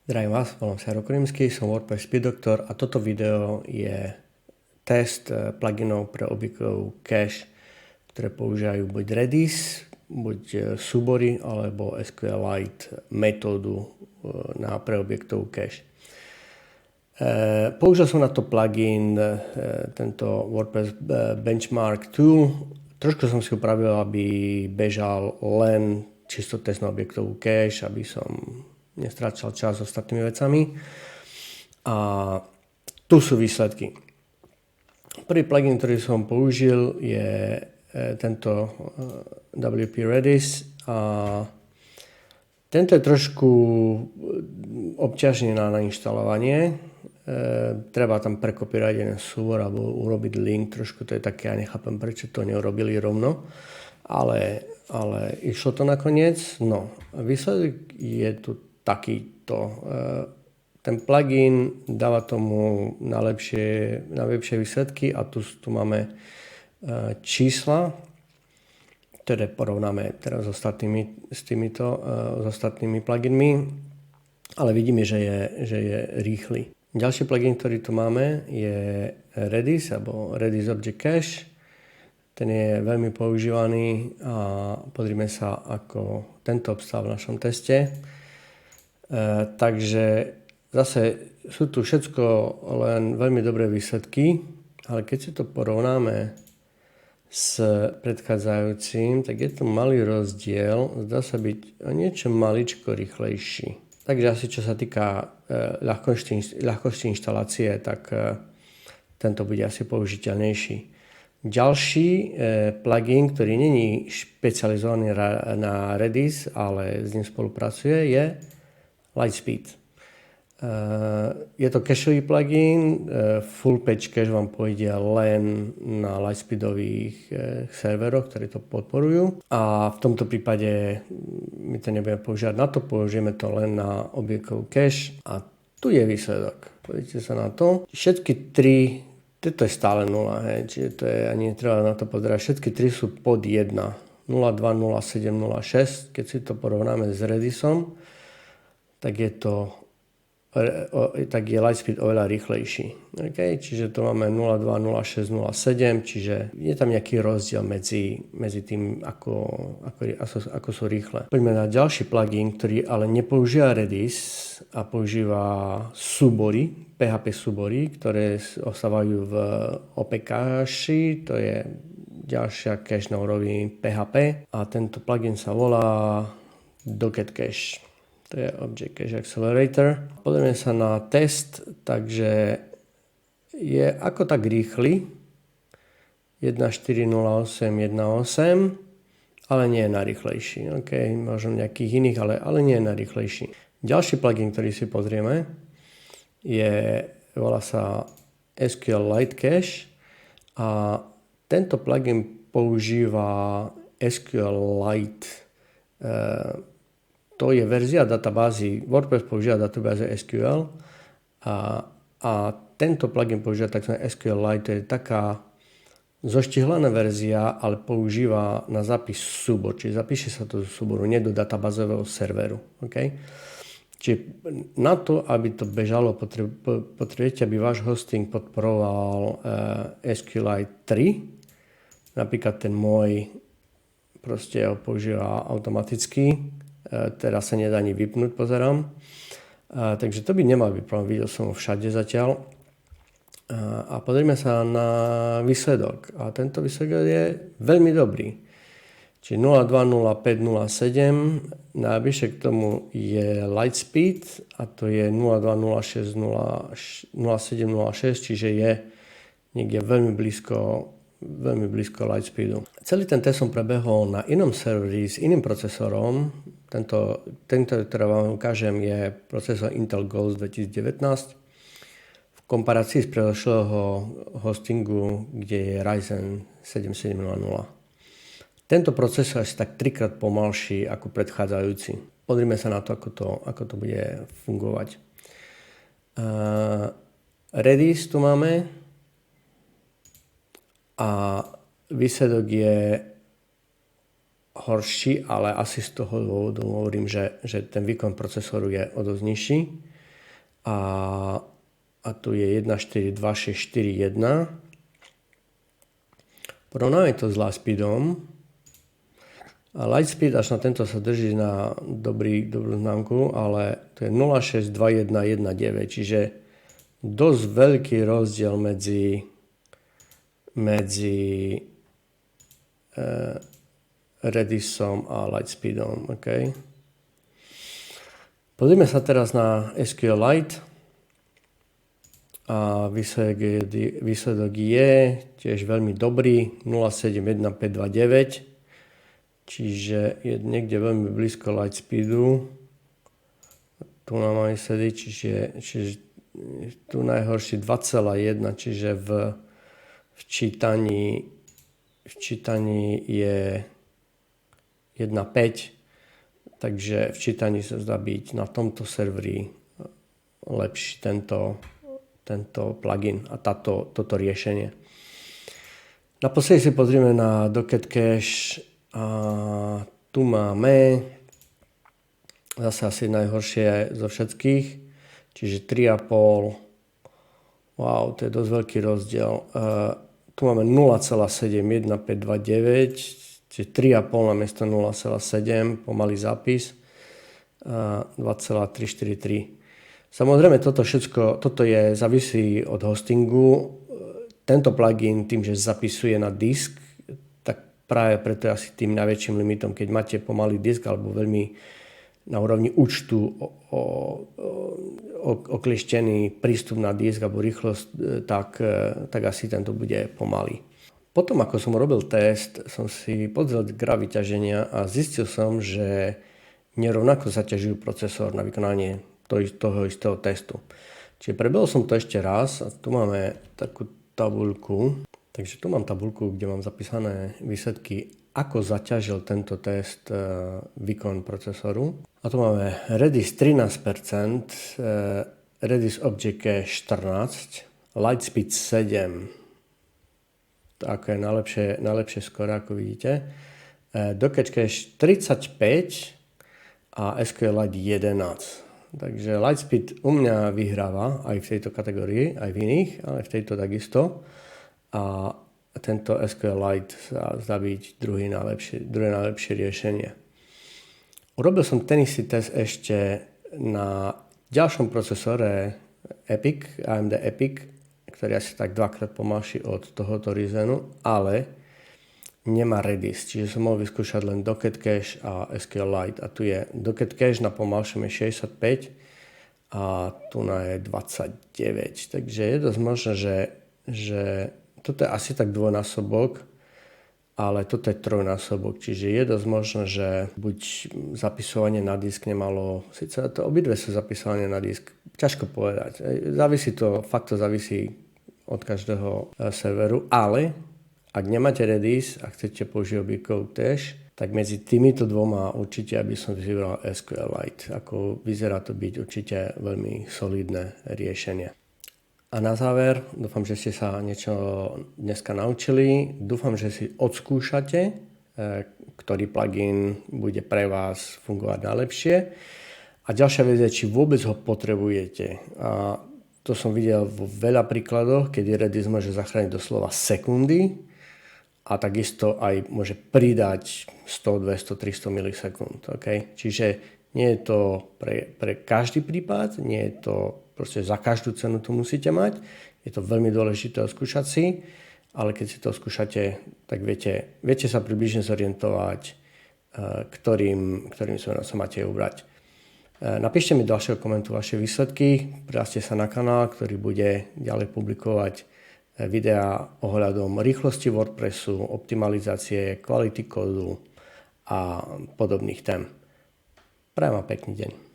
Zdravím vás, volám sa Jaro Korimský, som WordPress Speed Doctor a toto video je test pluginov pre objektov cache, ktoré používajú buď Redis, buď súbory alebo SQLite metódu pre objektov cache. Použil som na to plugin, tento WordPress Benchmark Tool. Trošku som si upravil, aby bežal len čisto test na objektov cache, aby som nestrácal čas s ostatnými vecami. A tu sú výsledky. Prvý plugin, ktorý som použil, je tento WP Redis a tento je trošku obťažný na nainštalovanie. Treba tam prekopírovať jeden súbor alebo urobiť link. Trošku to je také, ja nechápem, prečo to neurobili rovno. Ale išlo to nakoniec. No, výsledok je tu takýto. Ten plugin dáva tomu na lepšie výsledky a tu máme čísla, ktoré porovnáme teraz s ostatnými pluginmi, ale vidíme, že je rýchly. Ďalší plugin, ktorý tu máme, je Redis alebo Redis Object Cache. Ten je veľmi používaný a pozrime sa, ako tento obstál v našom teste. Takže zase sú tu všetko len veľmi dobré výsledky, ale keď si to porovnáme s predchádzajúcim, tak je tu malý rozdiel, zdá sa byť o niečo maličko rýchlejší. Takže asi čo sa týka ľahkosti inštalácie, tak tento bude asi použiteľnejší. Ďalší plugin, ktorý není špecializovaný na Redis, ale s ním spolupracuje, je Lightspeed. Je to cacheový plugin, full page cache vám pôjde len na Lightspeedových serveroch, ktorí to podporujú. A v tomto prípade my to nebudeme používať na to, použijeme to len na objektov cache. A tu je výsledok. Pozrite sa na to. Všetky tri, toto je stále 0, čiže to je, ani netreba na to pozerať. Všetky tri sú pod 1. 0, 2, 0, 7, 0, 6. Keď si to porovnáme s Redisom, tak je Lightspeed oveľa rýchlejší. Okay? Čiže tu máme 0.2, 0.6, 0.7, čiže je tam nejaký rozdiel medzi tým, ako sú rýchle. Poďme na ďalší plugin, ktorý ale nepoužíva Redis a používa súbory, PHP súbory, ktoré ostávajú v OP-cache, to je ďalšia cache na úrovni PHP a tento plugin sa volá Docker Cache. To je Object Cache Accelerator. Pozrieme sa na test, takže je ako tak rýchly. 1.4.0.8, 1.8, ale nie je najrýchlejší. Okay, možno nejakých iných, ale nie je najrýchlejší. Ďalší plugin, ktorý si pozrieme, volá sa SQLite Cache a tento plugin používa SQLite. To je verzia databázy, WordPress používa databáze SQL a tento plugin používa tzv. SQLite, to je taká zoštihlená verzia, ale používa na zápis súbor, čiže zapíše sa to do súboru, nie do databázového serveru. Okay? Čiže na to, aby to bežalo, potrebujete, aby váš hosting podporoval SQLite 3, napríklad ten môj proste ho používa automaticky, teraz sa nedá ani vypnúť, pozerám. Takže to by nemal byť problém, videl som ho všade zatiaľ. A pozrieme sa na výsledok. A tento výsledok je veľmi dobrý. Čiže 0.2.0.5.0.7, najbližšie k tomu je Lightspeed a to je 0.2.0.6.0.7.0.6, čiže je niekde veľmi blízko Lightspeedu. Celý ten test som prebehol na inom serveri s iným procesorom. Tento, ktorý vám ukážem, je procesor Intel Ghost 2019 v komparácii s predošlého hostingu, kde je Ryzen 7700. Tento procesor je asi tak 3-krát pomalší ako predchádzajúci. Pozrime sa na to, ako to bude fungovať. Redis tu máme a výsledok je horší, ale asi z toho dôvodu hovorím, že ten výkon procesoru je o dosť nižší. a tu je 142641. Porovnáme to s Lightspeedom. A Lightspeed až na tento sa drží na dobrú známku, ale to je 062119, čiže dosť veľký rozdiel medzi Redisom a Lightspeedom. Okay. Pozrime sa teraz na SQLite a výsledok je tiež veľmi dobrý, 0,71529, čiže je niekde veľmi blízko Lightspeedu. Tu nám máme sedieť, čiže tu najhorší 2,1, čiže v čítaní je 1,5, takže v čítaní sa zdá byť na tomto serveri lepší tento plugin a toto riešenie. Naposledy si pozrieme na Docker Cache a tu máme zase asi najhoršie zo všetkých, čiže 3,5. Wow, to je dosť veľký rozdiel. Tu máme 0,71529, čiže 3,5 namiesto 0,7, pomalý zápis, 2,343. Samozrejme, toto závisí od hostingu. Tento plugin tým, že zapisuje na disk, tak práve preto je asi tým najväčším limitom. Keď máte pomalý disk alebo veľmi na úrovni účtu oklieštený prístup na disk alebo rýchlosť, tak asi tento bude pomalý. Potom, ako som robil test, som si pozrel graf vyťaženia a zistil som, že nerovnako zaťažujú procesor na vykonanie toho istého testu. Čiže prebehol som to ešte raz a tu máme takú tabuľku. Takže tu mám tabuľku, kde mám zapísané výsledky, ako zaťažil tento test výkon procesoru. A tu máme Redis 13%, Redis Object Cache 14%, Lightspeed 7%, ako je najlepšie skoro, ako vidíte. Docker Cache 35 a SQLite 11. Takže Lightspeed u mňa vyhráva aj v tejto kategórii, aj v iných, ale v tejto takisto. A tento SQLite sa zdá byť druhé najlepšie riešenie. Urobil som ten istý test ešte na ďalšom procesore AMD Epic, ktorý asi tak dvakrát pomalší od tohoto Ryzenu, ale nemá Redis, čiže som mohol vyskúšať len Docker Cache a SQLite. A tu je Docker Cache na pomalšom je 65 a tu na je 29. Takže je dosť možné, že toto je asi tak dvojnásobok, ale toto je trojnásobok, čiže je dosť možné, že buď zapisovanie na disk nemalo, síce to obidve sú zapisovanie na disk, ťažko povedať. Fakt to závisí od každého serveru, ale ak nemáte Redis a chcete použiť objíkovú cache, tak medzi týmito dvoma určite, aby som vybral SQLite. Ako vyzerá to byť určite veľmi solidné riešenie. A na záver, dúfam, že ste sa niečo dneska naučili. Dúfam, že si odskúšate, ktorý plugin bude pre vás fungovať najlepšie. A ďalšia vec je, či vôbec ho potrebujete. A to som videl vo veľa príkladoch, kedy Redis môže zachrániť doslova sekundy a takisto aj môže pridať 100, 200, 300 milisekúnd. Okay? Čiže nie je to pre každý prípad, nie je to proste za každú cenu to musíte mať. Je to veľmi dôležité skúšať si, ale keď si to skúšate, tak viete sa približne zorientovať, ktorým smerom sa máte ubrať. Napíšte mi do ďalšieho komentu vaše výsledky, prihláste sa na kanál, ktorý bude ďalej publikovať videá ohľadom rýchlosti WordPressu, optimalizácie, kvality kódu a podobných tém. Prajem vám pekný deň.